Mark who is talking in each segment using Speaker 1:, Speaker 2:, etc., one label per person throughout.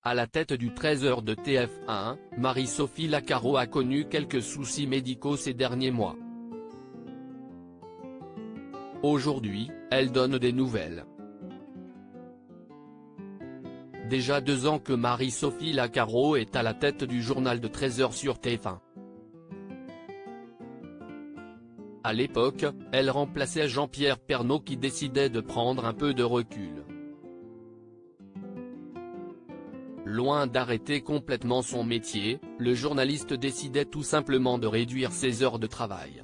Speaker 1: À la tête du 13h de TF1, Marie-Sophie Lacaro a connu quelques soucis médicaux ces derniers mois. Aujourd'hui, elle donne des nouvelles. Déjà 2 ans que Marie-Sophie Lacaro est à la tête du journal de 13h sur TF1. À l'époque, elle remplaçait Jean-Pierre Pernaut qui décidait de prendre un peu de recul. Loin d'arrêter complètement son métier, le journaliste décidait tout simplement de réduire ses heures de travail.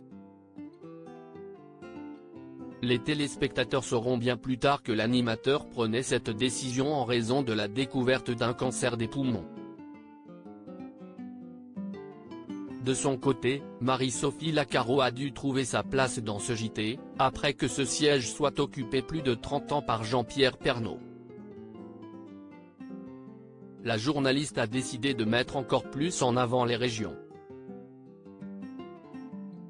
Speaker 1: Les téléspectateurs sauront bien plus tard que l'animateur prenait cette décision en raison de la découverte d'un cancer des poumons. De son côté, Marie-Sophie Lacaro a dû trouver sa place dans ce JT, après que ce siège soit occupé plus de 30 ans par Jean-Pierre Pernaut. La journaliste a décidé de mettre encore plus en avant les régions.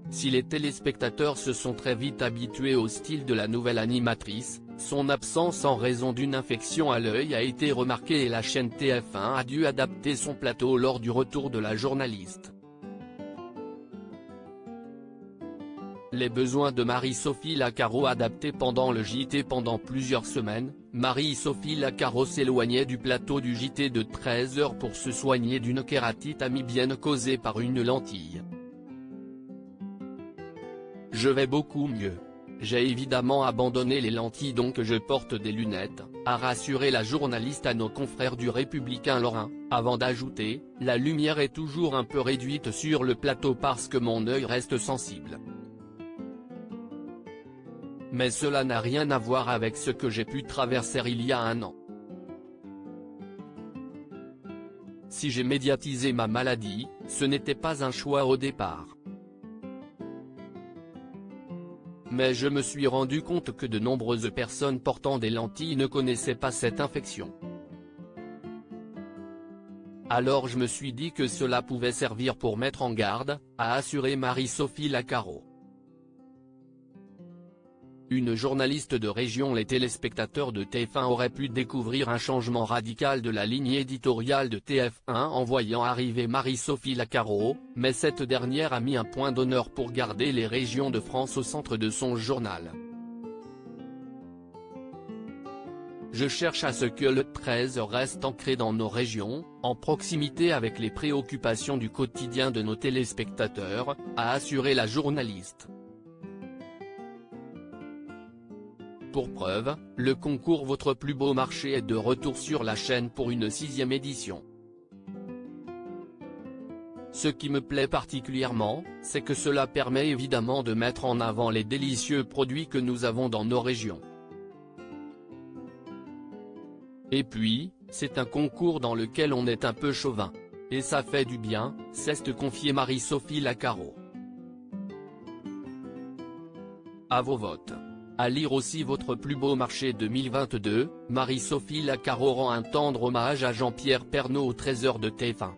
Speaker 1: Si les téléspectateurs se sont très vite habitués au style de la nouvelle animatrice, son absence en raison d'une infection à l'œil a été remarquée et la chaîne TF1 a dû adapter son plateau lors du retour de la journaliste. Les besoins de Marie-Sophie Lacaro adaptés pendant le JT. Pendant plusieurs semaines, Marie-Sophie Lacaro s'éloignait du plateau du JT de 13h pour se soigner d'une kératite amibienne causée par une lentille. Je vais beaucoup mieux. J'ai évidemment abandonné les lentilles donc je porte des lunettes, a rassuré la journaliste à nos confrères du Républicain Lorrain, avant d'ajouter, la lumière est toujours un peu réduite sur le plateau parce que mon œil reste sensible. Mais cela n'a rien à voir avec ce que j'ai pu traverser il y a 1 an. Si j'ai médiatisé ma maladie, ce n'était pas un choix au départ. Mais je me suis rendu compte que de nombreuses personnes portant des lentilles ne connaissaient pas cette infection. Alors je me suis dit que cela pouvait servir pour mettre en garde, a assuré Marie-Sophie Lacaro. Une journaliste de région. Les téléspectateurs de TF1 auraient pu découvrir un changement radical de la ligne éditoriale de TF1 en voyant arriver Marie-Sophie Lacaro, mais cette dernière a mis un point d'honneur pour garder les régions de France au centre de son journal. Je cherche à ce que le 13 reste ancré dans nos régions, en proximité avec les préoccupations du quotidien de nos téléspectateurs, a assuré la journaliste. Pour preuve, le concours Votre plus beau marché est de retour sur la chaîne pour une 6e édition. Ce qui me plaît particulièrement, c'est que cela permet évidemment de mettre en avant les délicieux produits que nous avons dans nos régions. Et puis, c'est un concours dans lequel on est un peu chauvin. Et ça fait du bien, s'est confiée Marie-Sophie Lacaro. À vos votes. À lire aussi Votre plus beau marché 2022, Marie-Sophie Lacaro rend un tendre hommage à Jean-Pierre Pernaut au 13h de TF1.